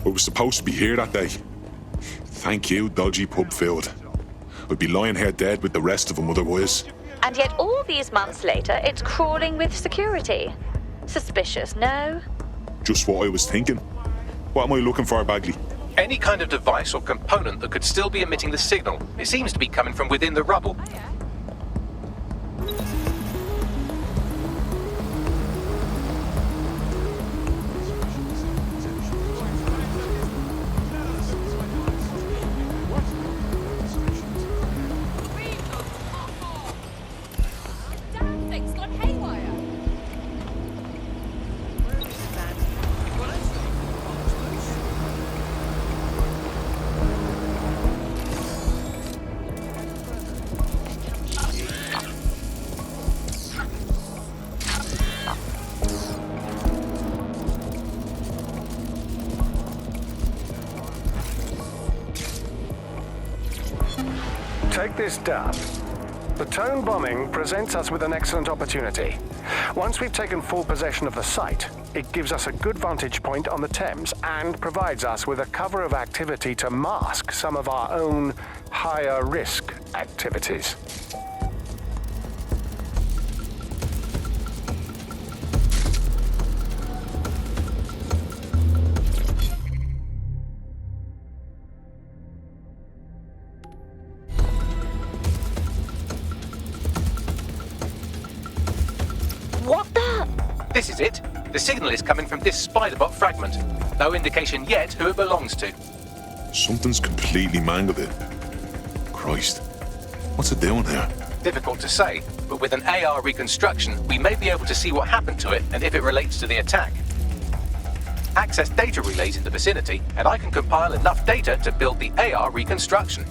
I was supposed to be here that day. Thank you, dodgy pub field. I'd be lying here dead with the rest of them otherwise. And yet all these months later, it's crawling with security. Suspicious, no? Just what I was thinking. What am I looking for, Bagley? Any kind of device or component that could still be emitting the signal. It seems to be coming from within the rubble. Take this down. The tone bombing presents us with an excellent opportunity. Once we've taken full possession of the site, it gives us a good vantage point on the Thames and provides us with a cover of activity to mask some of our own higher risk activities. What the? This is it. The signal is coming from this spider-bot fragment. No indication yet who it belongs to. Something's completely mangled it. Christ. What's it doing here? Difficult to say, but with an AR reconstruction, we may be able to see what happened to it and if it relates to the attack. Access data relays in the vicinity, and I can compile enough data to build the AR reconstruction.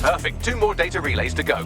Perfect. 2 more data relays to go.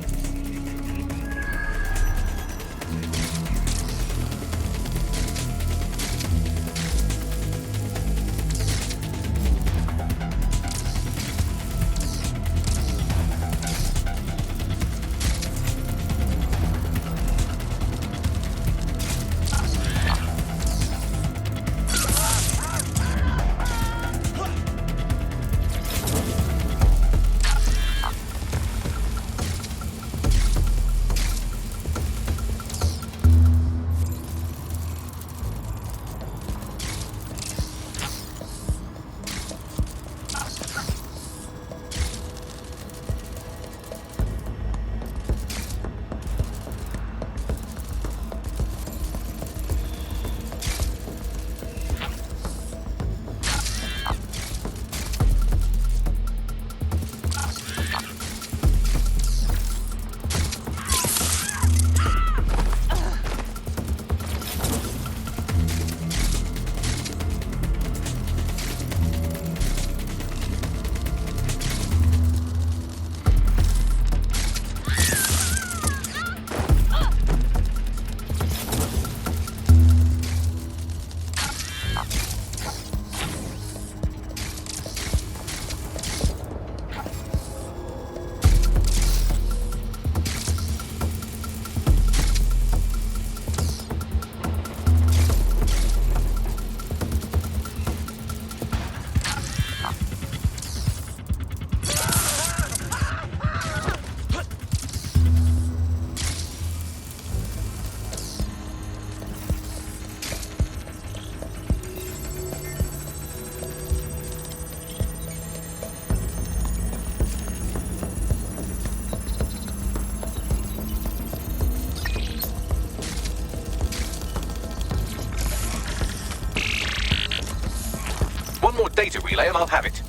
One more data relay and I'll have it.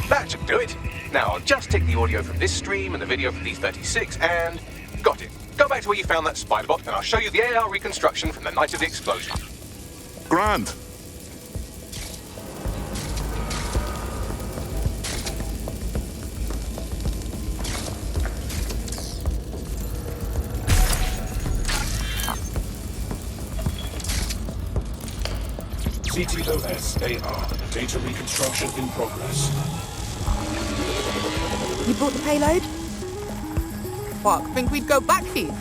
That should do it. Now I'll just take the audio from this stream and the video from these 36 and... got it. Go back to where you found that spider bot and I'll show you the AR reconstruction from the night of the explosion. Grand. CTOS-AR. Data reconstruction in progress. You brought the payload? Fuck, think we'd go back here?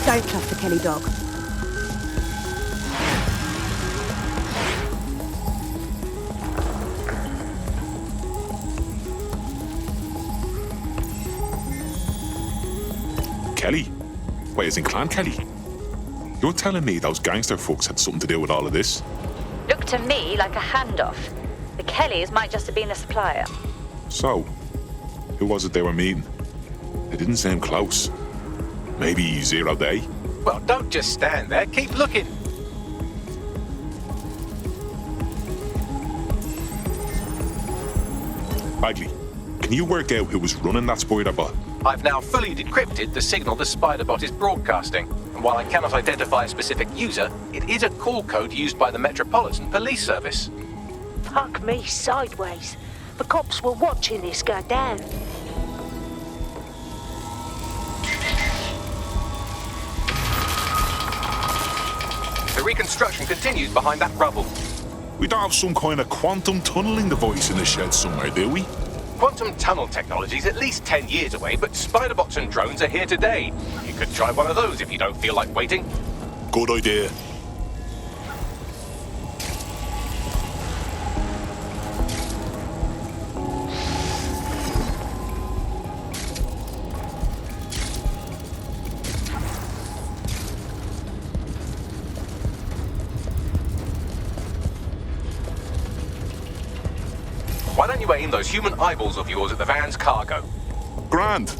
Don't trust the Kelly dog. Kelly? Wait, as in Clan Kelly? You're telling me those gangster fucks had something to do with all of this? Looked to me like a handoff. The Kellys might just have been the supplier. So, who was it they were meeting? They didn't seem close. Maybe 0 Day? Well, don't just stand there. Keep looking. Bagley, can you work out who was running that spider bot? I've now fully decrypted the signal the Spiderbot is broadcasting. And while I cannot identify a specific user, it is a call code used by the Metropolitan Police Service. Fuck me sideways. The cops were watching this go down. The reconstruction continues behind that rubble. We don't have some kind of quantum tunneling device in the shed somewhere, do we? Quantum tunnel technology is at least 10 years away, but Spiderbots and drones are here today. You could try one of those if you don't feel like waiting. Good idea. Why don't you aim those human eyeballs of yours at the van's cargo? Grand.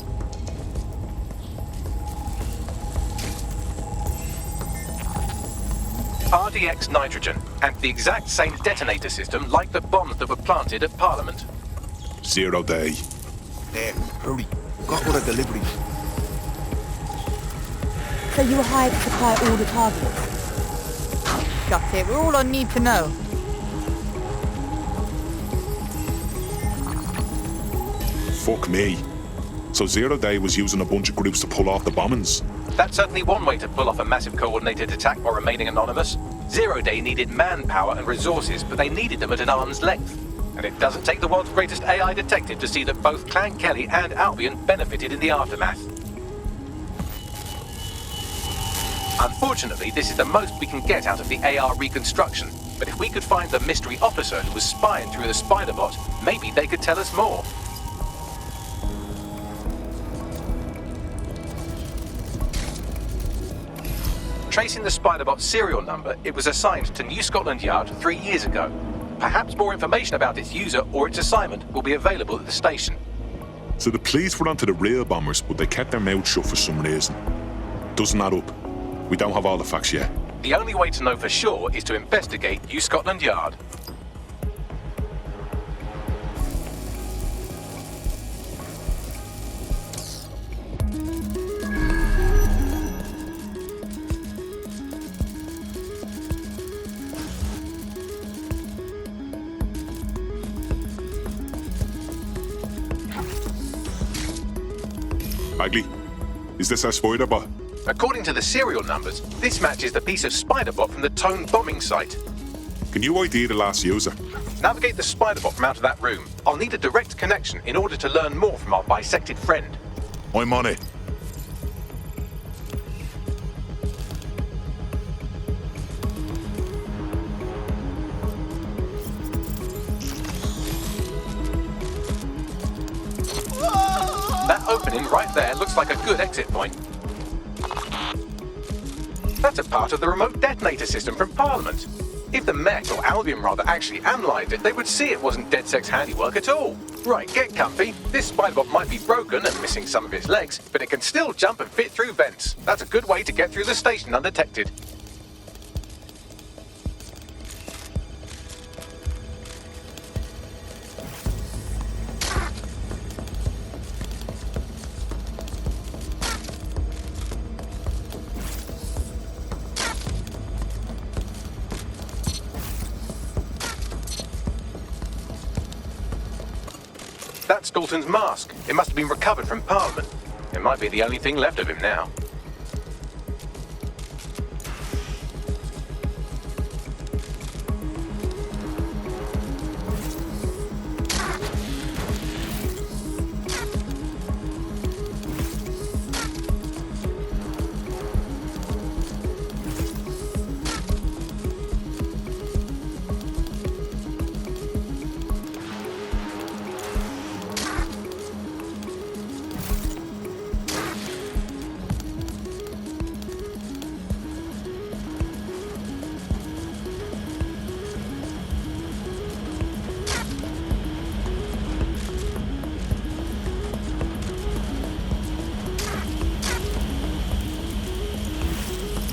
RDX nitrogen, and the exact same detonator system like the bombs that were planted at Parliament. 0 Day. There, hurry. Got all the deliveries. So you were hired to supply all the targets? Got it, we're all on need to know. Fuck me. So 0 Day was using a bunch of groups to pull off the bombings. That's certainly one way to pull off a massive coordinated attack while remaining anonymous. 0 Day needed manpower and resources, but they needed them at an arm's length. And it doesn't take the world's greatest AI detective to see that both Clan Kelly and Albion benefited in the aftermath. Unfortunately, this is the most we can get out of the AR reconstruction. But if we could find the mystery officer who was spying through the Spiderbot, maybe they could tell us more. Tracing the Spiderbot's serial number, it was assigned to New Scotland Yard 3 years ago. Perhaps more information about its user or its assignment will be available at the station. So the police were onto the real bombers, but they kept their mouths shut for some reason. Doesn't add up. We don't have all the facts yet. The only way to know for sure is to investigate New Scotland Yard. Bagley, is this our spider bot? According to the serial numbers, this matches the piece of Spiderbot from the Tone bombing site. Can you ID the last user? Navigate the Spiderbot from out of that room. I'll need a direct connection in order to learn more from our bisected friend. I'm on it. That opening right there looks like a good exit point. That's a part of the remote detonator system from Parliament. If the Met, or Albion rather, actually analysed it, they would see it wasn't DedSec's handiwork at all. Right, get comfy. This Spiderbot might be broken and missing some of its legs, but it can still jump and fit through vents. That's a good way to get through the station undetected. That's Dalton's mask. It must have been recovered from Parliament. It might be the only thing left of him now.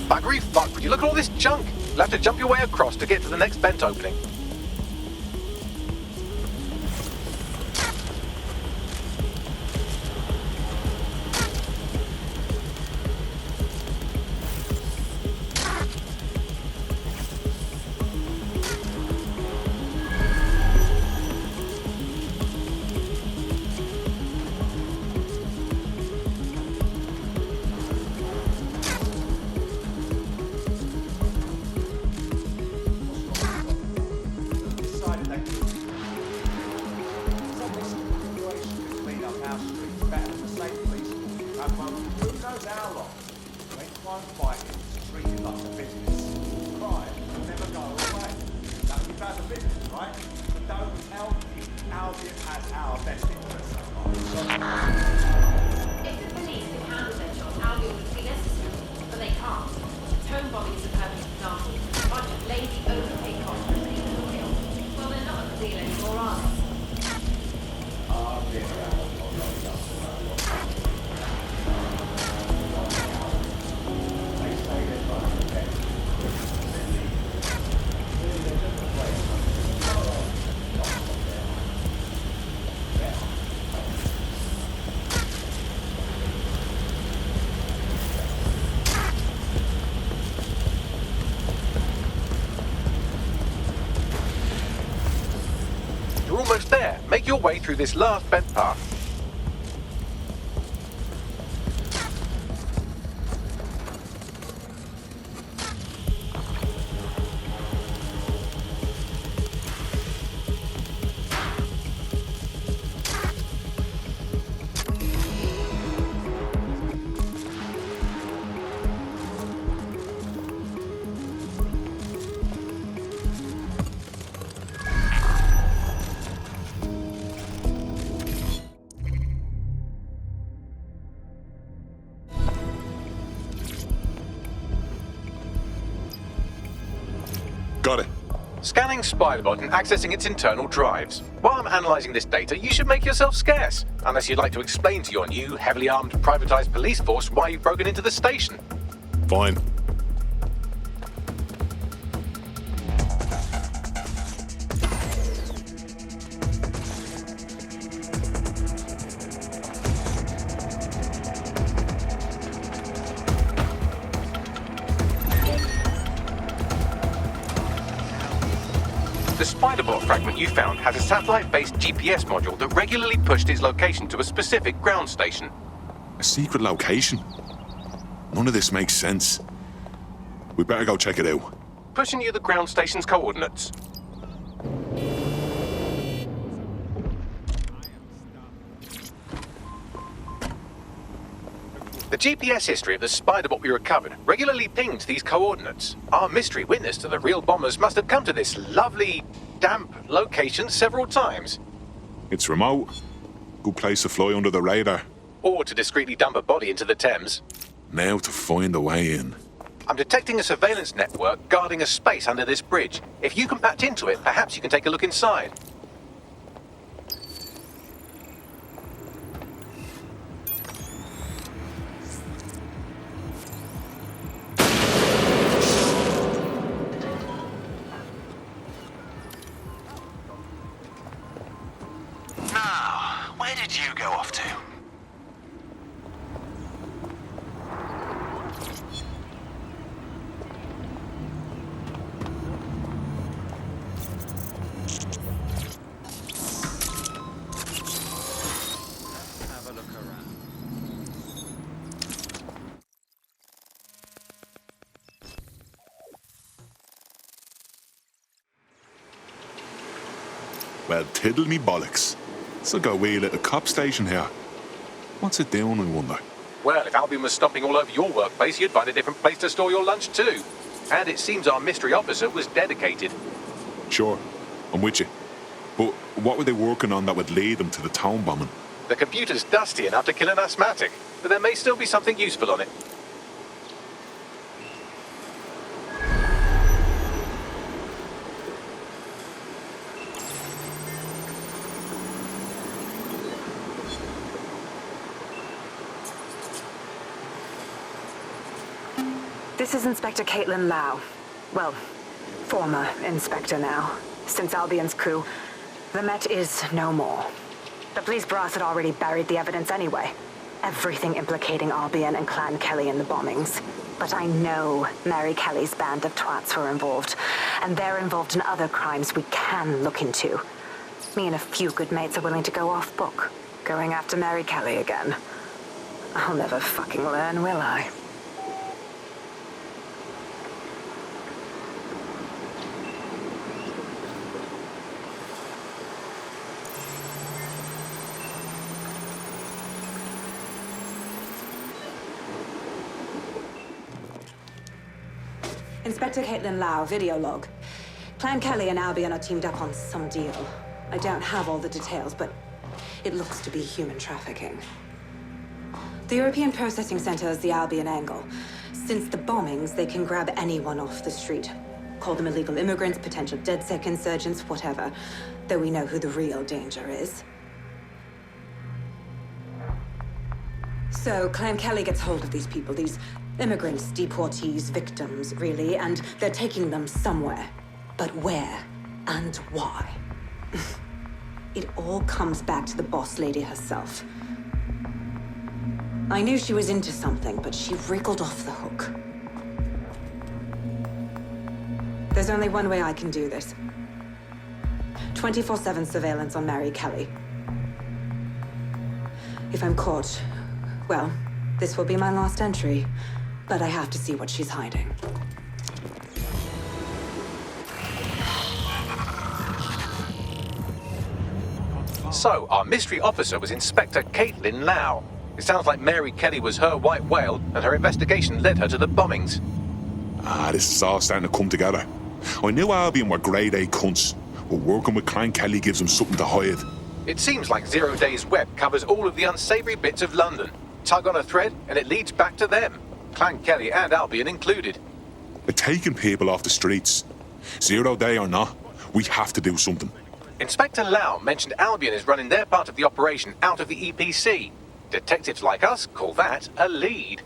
Buggery fuck, would you look at all this junk? You'll have to jump your way across to get to the next vent opening. You're almost there. Make your way through this last vent path. Got it. Scanning Spiderbot and accessing its internal drives. While I'm analysing this data, you should make yourself scarce. Unless you'd like to explain to your new, heavily armed, privatised police force why you've broken into the station. Fine. The Spiderbot fragment you found has a satellite-based GPS module that regularly pushed its location to a specific ground station. A secret location? None of this makes sense. We better go check it out. Pushing you the ground station's coordinates. The GPS history of the Spiderbot we recovered regularly pinged these coordinates. Our mystery witness to the real bombers must have come to this lovely, damp location several times. It's remote. Good place to fly under the radar. Or to discreetly dump a body into the Thames. Now to find a way in. I'm detecting a surveillance network guarding a space under this bridge. If you can patch into it, perhaps you can take a look inside. Now, where did you go off to? Well, tiddle me bollocks. Still got a wee little cop station here. What's it doing, I wonder? Well, if Albion was stomping all over your workplace, you'd find a different place to store your lunch too. And it seems our mystery officer was dedicated. Sure, I'm with you. But what were they working on that would lead them to the town bombing? The computer's dusty enough to kill an asthmatic, but there may still be something useful on it. This is Inspector Caitlin Lau. Well, former inspector now. Since Albion's coup, the Met is no more. The police brass had already buried the evidence anyway. Everything implicating Albion and Clan Kelly in the bombings. But I know Mary Kelly's band of twats were involved, and they're involved in other crimes we can look into. Me and a few good mates are willing to go off book, going after Mary Kelly again. I'll never fucking learn, will I? Inspector Caitlin Lau, video log. Clan Kelly and Albion are teamed up on some deal. I don't have all the details, but it looks to be human trafficking. The European Processing Center is the Albion angle. Since the bombings, they can grab anyone off the street. Call them illegal immigrants, potential DedSec insurgents, whatever. Though we know who the real danger is. So, Clan Kelly gets hold of these people, these immigrants, deportees, victims, really, and they're taking them somewhere. But where and why? It all comes back to the boss lady herself. I knew she was into something, but she wriggled off the hook. There's only one way I can do this. 24/7 surveillance on Mary Kelly. If I'm caught, well, this will be my last entry. But I have to see what she's hiding. So, our mystery officer was Inspector Caitlin Lau. It sounds like Mary Kelly was her white whale, and her investigation led her to the bombings. This is all starting to come together. I knew Albion were grade A cunts, but working with Clan Kelly gives them something to hide. It seems like Zero Days Web covers all of the unsavory bits of London. Tug on a thread, and it leads back to them. Clan Kelly and Albion included. They're taking people off the streets. 0 day or not, we have to do something. Inspector Lau mentioned Albion is running their part of the operation out of the EPC. Detectives like us call that a lead.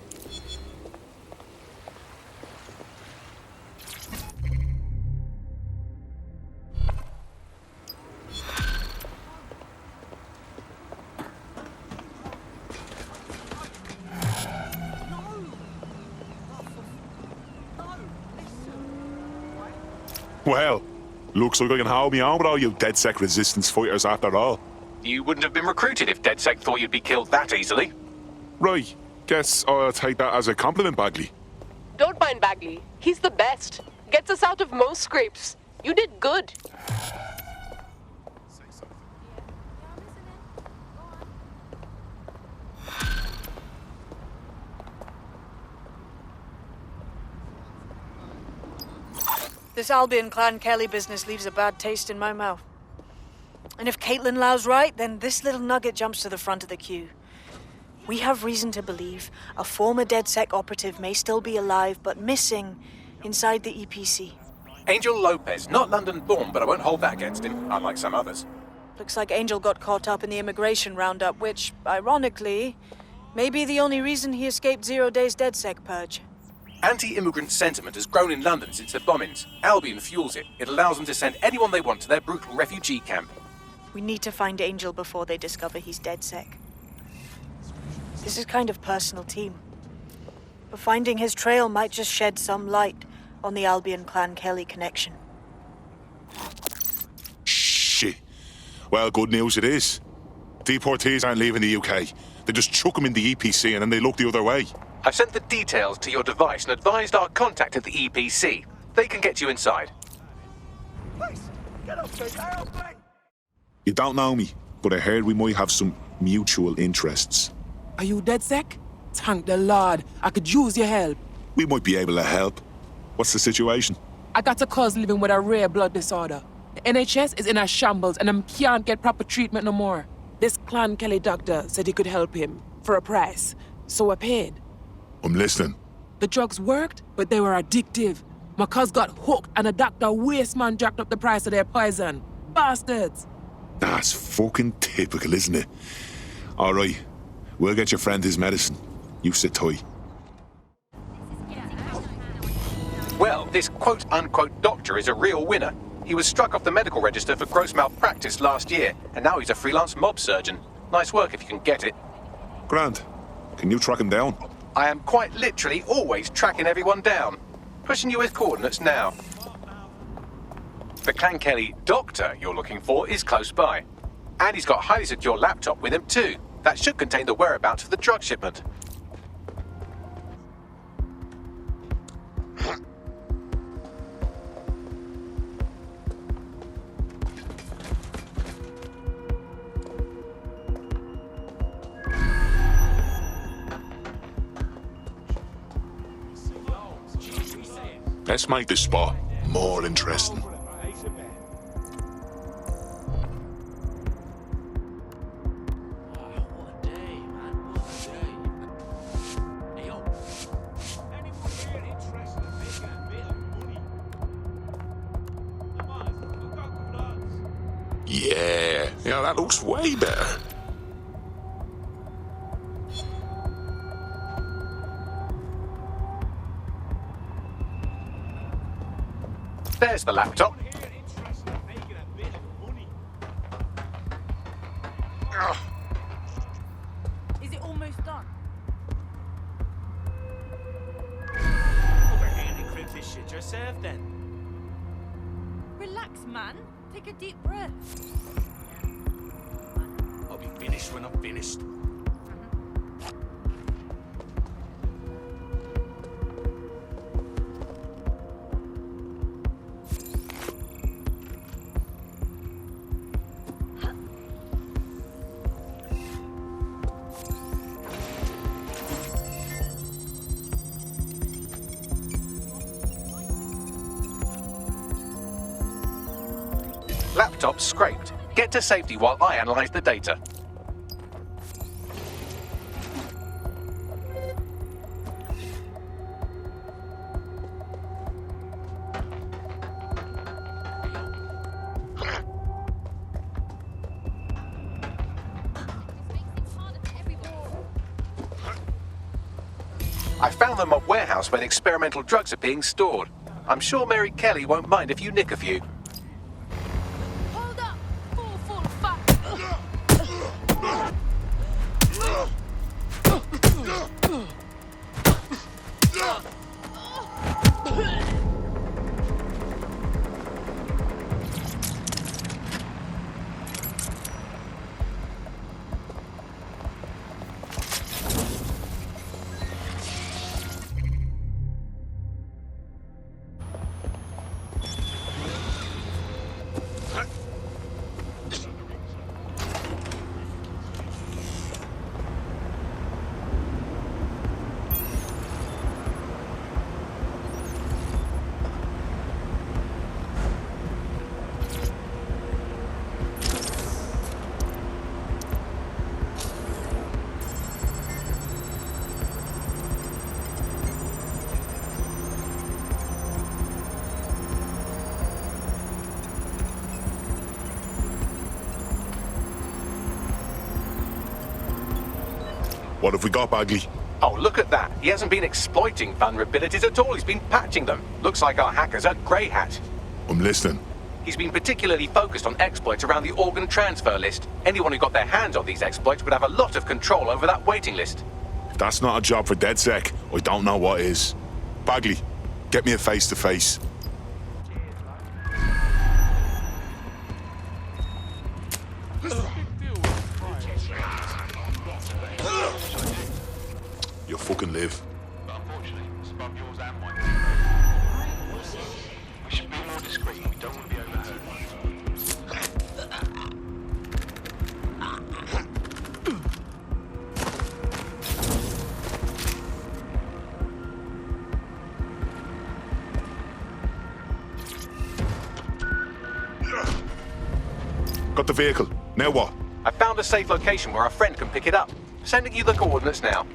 Well, looks like I can hold me on with all you DedSec resistance fighters after all. You wouldn't have been recruited if DedSec thought you'd be killed that easily. Right, guess I'll take that as a compliment, Bagley. Don't mind Bagley. He's the best. Gets us out of most scrapes. You did good. This Albion Clan Kelly business leaves a bad taste in my mouth. And if Caitlin Lau's right, then this little nugget jumps to the front of the queue. We have reason to believe a former DedSec operative may still be alive, but missing inside the EPC. Angel Lopez, not London-born, but I won't hold that against him, unlike some others. Looks like Angel got caught up in the immigration roundup, which, ironically, may be the only reason he escaped 0 Days DedSec purge. Anti-immigrant sentiment has grown in London since the bombings. Albion fuels it. It allows them to send anyone they want to their brutal refugee camp. We need to find Angel before they discover he's DedSec. This is kind of personal team. But finding his trail might just shed some light on the Albion Clan Kelly connection. Shit. Well, good news it is. Deportees aren't leaving the UK. They just chuck them in the EPC and then they look the other way. I've sent the details to your device and advised our contact at the EPC. They can get you inside. Please, get off the aeroplane! You don't know me, but I heard we might have some mutual interests. Are you dead sec? Thank the Lord. I could use your help. We might be able to help. What's the situation? I got a cousin living with a rare blood disorder. The NHS is in a shambles and I can't get proper treatment no more. This Clan Kelly doctor said he could help him for a price, so I paid. I'm listening. The drugs worked, but they were addictive. My cuz got hooked and the doctor waste man jacked up the price of their poison. Bastards! That's fucking typical, isn't it? All right, we'll get your friend his medicine. You sit tight. Well, this quote-unquote doctor is a real winner. He was struck off the medical register for gross malpractice last year, and now he's a freelance mob surgeon. Nice work if you can get it. Grant, can you track him down? I am quite literally always tracking everyone down. Pushing you with coordinates now. The Clan Kelly doctor you're looking for is close by. And he's got a highly secure laptop with him too. That should contain the whereabouts of the drug shipment. Let's make this spot more interesting. Yeah, that looks way better. There's the laptop. Is it almost done? Over here and encrypt this shit yourself then. Relax, man. Take a deep breath. I'll be finished when I'm finished. Laptop scraped. Get to safety while I analyze the data. I found them at a warehouse where the experimental drugs are being stored. I'm sure Mary Kelly won't mind if you nick a few. What have we got, Bagley? Oh, look at that. He hasn't been exploiting vulnerabilities at all. He's been patching them. Looks like our hacker's a grey hat. I'm listening. He's been particularly focused on exploits around the organ transfer list. Anyone who got their hands on these exploits would have a lot of control over that waiting list. If that's not a job for DedSec, I don't know what is. Bagley, get me a face-to-face. You'll fucking live. Unfortunately, it's above yours and mine. We should be more discreet. We don't want to be overheard. Got the vehicle. Now what? I found a safe location where our friend can pick it up. Sending you the coordinates now.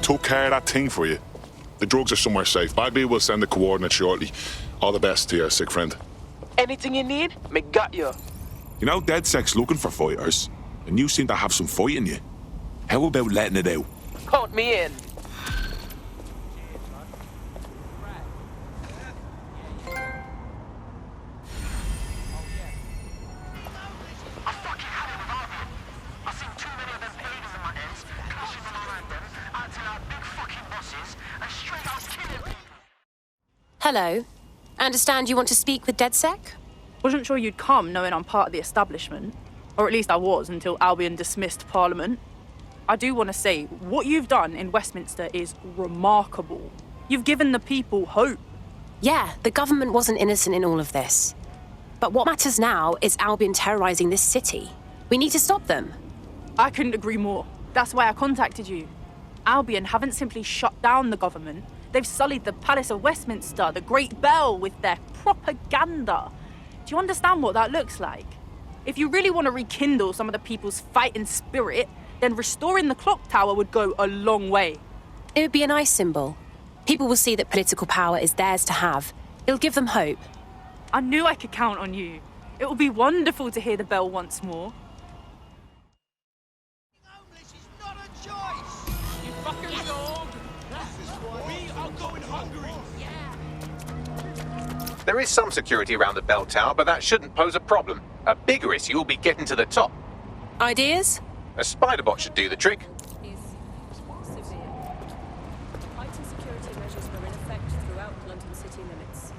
Took care of that thing for you. The drugs are somewhere safe. Bagley will send the coordinates shortly. All the best to your sick friend. Anything you need, me got you. You know, DedSec's looking for fighters, and you seem to have some fight in you. How about letting it out? Count me in. Hello. I understand you want to speak with DedSec? Wasn't sure you'd come, knowing I'm part of the establishment. Or at least I was, until Albion dismissed Parliament. I do want to say, what you've done in Westminster is remarkable. You've given the people hope. Yeah, the government wasn't innocent in all of this. But what matters now is Albion terrorizing this city. We need to stop them. I couldn't agree more. That's why I contacted you. Albion haven't simply shut down the government. They've sullied the Palace of Westminster, the Great Bell, with their propaganda. Do you understand what that looks like? If you really want to rekindle some of the people's fighting spirit, then restoring the clock tower would go a long way. It would be a nice symbol. People will see that political power is theirs to have. It'll give them hope. I knew I could count on you. It will be wonderful to hear the bell once more. You fucking dog! We are going hungry! There is some security around the bell tower, but that shouldn't pose a problem. A bigger issue will be getting to the top. Ideas? A spider bot should do the trick. Heightened security measures were in effect throughout London city limits.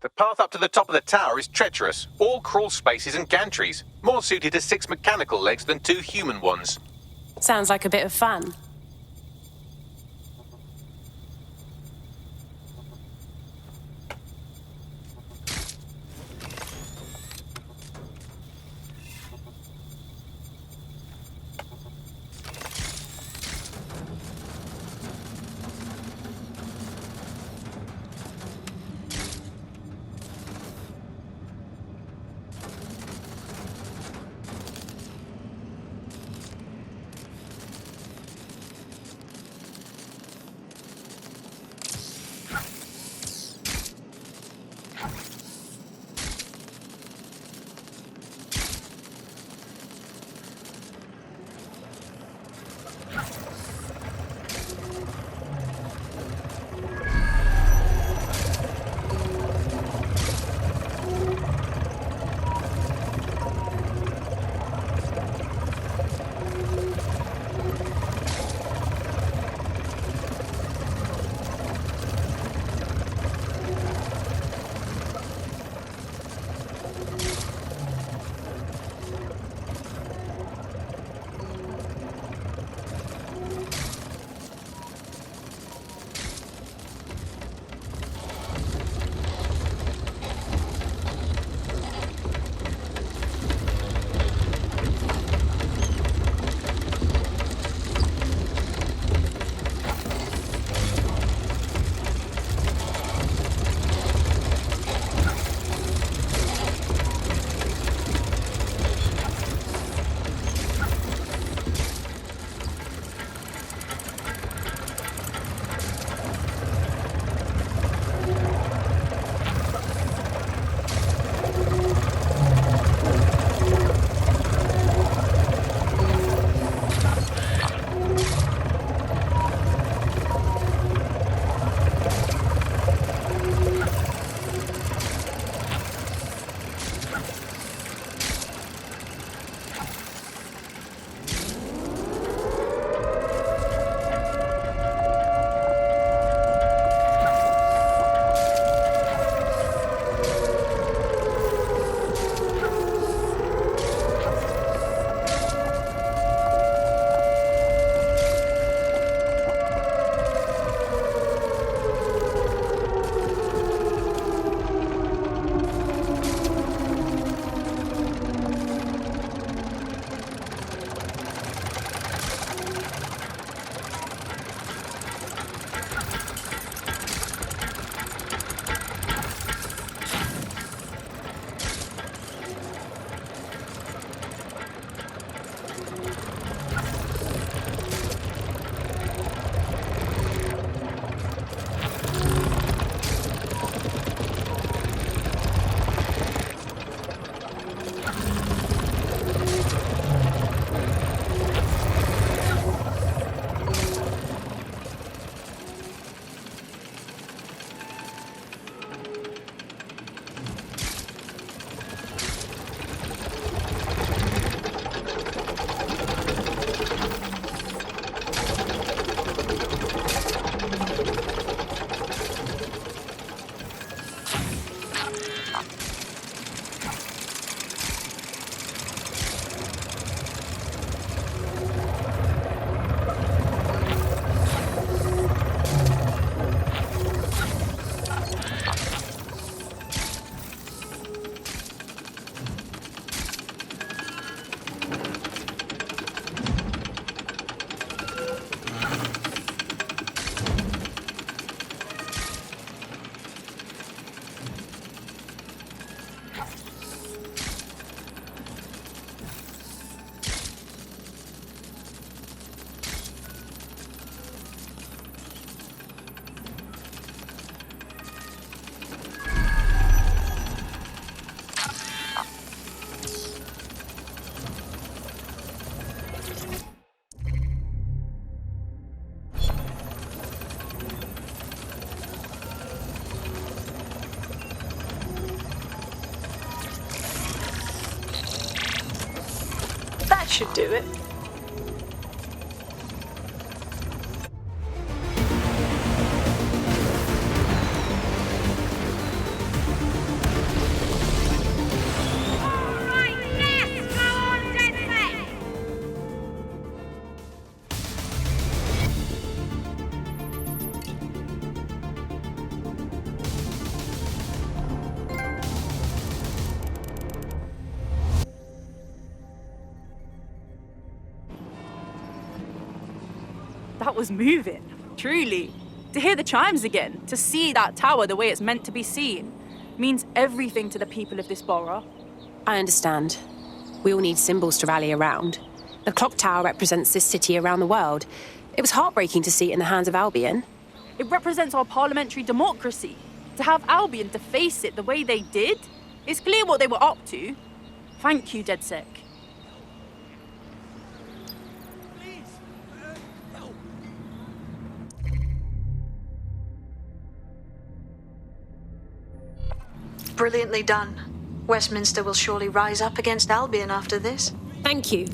The path up to the top of the tower is treacherous, all crawl spaces and gantries, more suited to 6 mechanical legs than 2 human ones. Sounds like a bit of fun. That should do it. That was moving, truly. To hear the chimes again, to see that tower the way it's meant to be seen, means everything to the people of this borough. I understand. We all need symbols to rally around. The clock tower represents this city around the world. It was heartbreaking to see it in the hands of Albion. It represents our parliamentary democracy. To have Albion to face it the way they did, it's clear what they were up to. Thank you, DedSec. Brilliantly done. Westminster will surely rise up against Albion after this. Thank you.